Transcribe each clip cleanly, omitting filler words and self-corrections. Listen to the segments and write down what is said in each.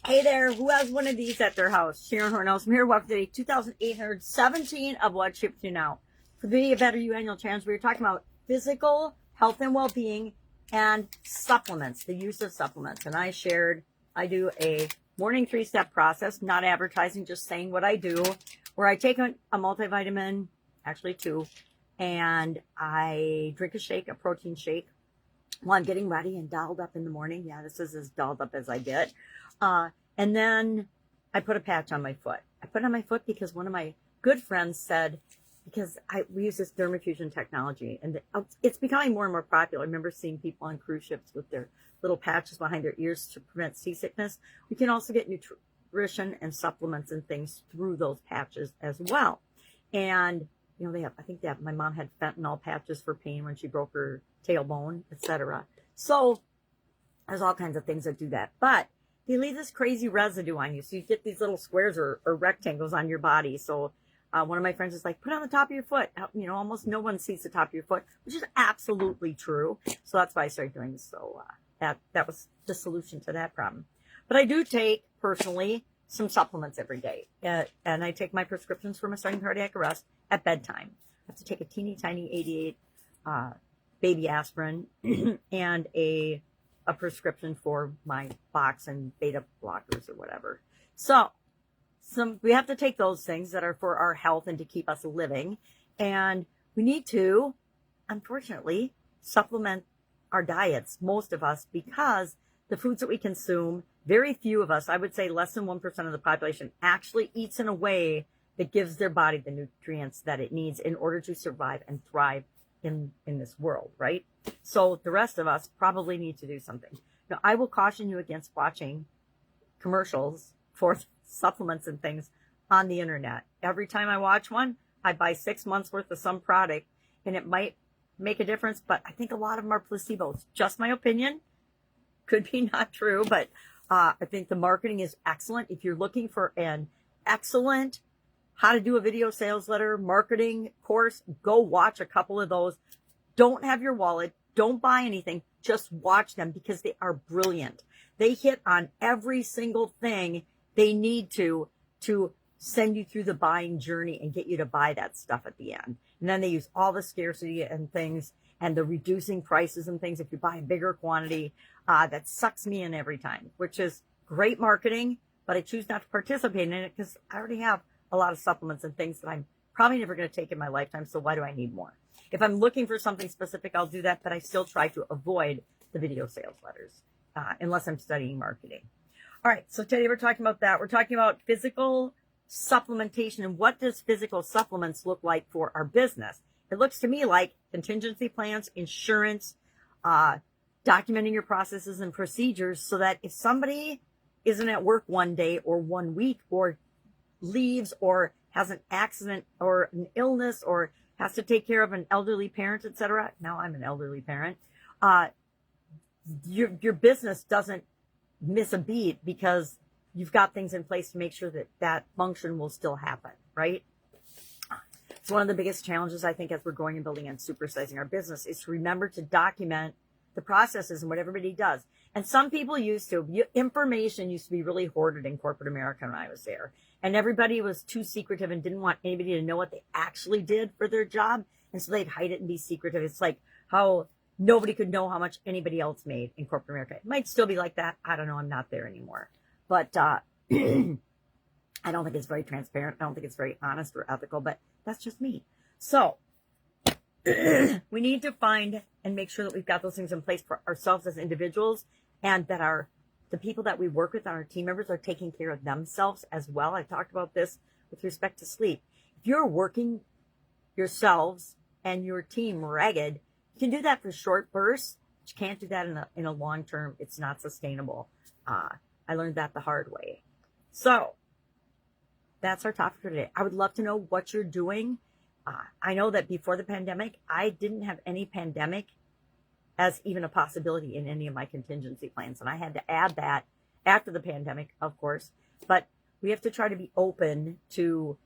Hey there, who has one of these at their house? Sharon Horne-Ellstrom here. Welcome to day 2817 of What Ships You Now. For the Be a Better You annual challenge, we were talking about physical health and well-being and supplements, the use of supplements. And I shared, I do a morning 3-step process, not advertising, just saying what I do, where I take a multivitamin, actually 2, and I drink a shake, a protein shake, while I'm getting ready and dolled up in the morning. Yeah, this is as dolled up as I get. And then I put a patch on my foot. I put it on my foot because one of my good friends said, because we use this dermafusion technology, and it's becoming more and more popular. I remember seeing people on cruise ships with their little patches behind their ears to prevent seasickness. We can also get nutrition and supplements and things through those patches as well. And you know, my mom had fentanyl patches for pain when she broke her tailbone, etc. So there's all kinds of things that do that. But they leave this crazy residue on you. So you get these little squares or rectangles on your body. So one of my friends is like, put it on the top of your foot. You know, almost no one sees the top of your foot, which is absolutely true. So that's why I started doing this. So that was the solution to that problem. But I do take, personally, some supplements every day. And I take my prescriptions for my sudden cardiac arrest at bedtime. I have to take a teeny tiny 88 baby aspirin and a prescription for my box and beta blockers or whatever. So we have to take those things that are for our health and to keep us living. And we need to, unfortunately, supplement our diets, most of us, because the foods that we consume, very few of us, I would say less than 1% of the population, actually eats in a way that gives their body the nutrients that it needs in order to survive and thrive in this world, right? So the rest of us probably need to do something. Now, I will caution you against watching commercials for supplements and things on the internet. Every time I watch one, I buy 6 months worth of some product, and it might make a difference, but I think a lot of them are placebos. Just my opinion. Could be not true, but I think the marketing is excellent. If you're looking for an excellent how to do a video sales letter marketing course, go watch a couple of those. Don't have your wallet. Don't buy anything. Just watch them because they are brilliant. They hit on every single thing they need to send you through the buying journey and get you to buy that stuff at the end. And then they use all the scarcity and things and the reducing prices and things if you buy a bigger quantity. That sucks me in every time, which is great marketing, but I choose not to participate in it because I already have a lot of supplements and things that I'm probably never going to take in my lifetime, so why do I need more? If I'm looking for something specific, I'll do that, but I still try to avoid the video sales letters unless I'm studying marketing. All right, so today we're talking about that. We're talking about physical supplementation and what does physical supplements look like for our business. It looks to me like contingency plans, insurance, documenting your processes and procedures so that if somebody isn't at work one day or 1 week or leaves or has an accident or an illness or has to take care of an elderly parent, etc. Now I'm an elderly parent. Your business doesn't miss a beat because you've got things in place to make sure that that function will still happen, right? It's one of the biggest challenges, I think, as we're growing and building and supersizing our business is to remember to document the processes and what everybody does. And some people used to, information used to be really hoarded in corporate America when I was there. And everybody was too secretive and didn't want anybody to know what they actually did for their job. And so they'd hide it and be secretive. It's like how nobody could know how much anybody else made in corporate America. It might still be like that. I don't know. I'm not there anymore. But I don't think it's very transparent. I don't think it's very honest or ethical, but that's just me. So we need to find and make sure that we've got those things in place for ourselves as individuals and that the people that we work with and our team members are taking care of themselves as well. I talked about this with respect to sleep. If you're working yourselves and your team ragged, you can do that for short bursts, but you can't do that in a long term. It's not sustainable. I learned that the hard way. So that's our topic for today. I would love to know what you're doing. I know that before the pandemic, I didn't have any pandemic as even a possibility in any of my contingency plans. And I had to add that after the pandemic, of course. But we have to try to be open to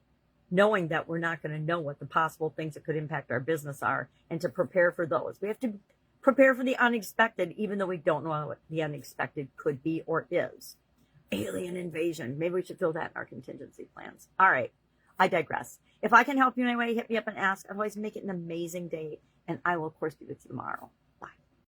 knowing that we're not going to know what the possible things that could impact our business are and to prepare for those. We have to prepare for the unexpected, even though we don't know what the unexpected could be or is. alien invasion. Maybe we should throw that in our contingency plans. All right. I digress. If I can help you in any way, hit me up and ask. Otherwise, make it an amazing day. And I will, of course, be with you tomorrow.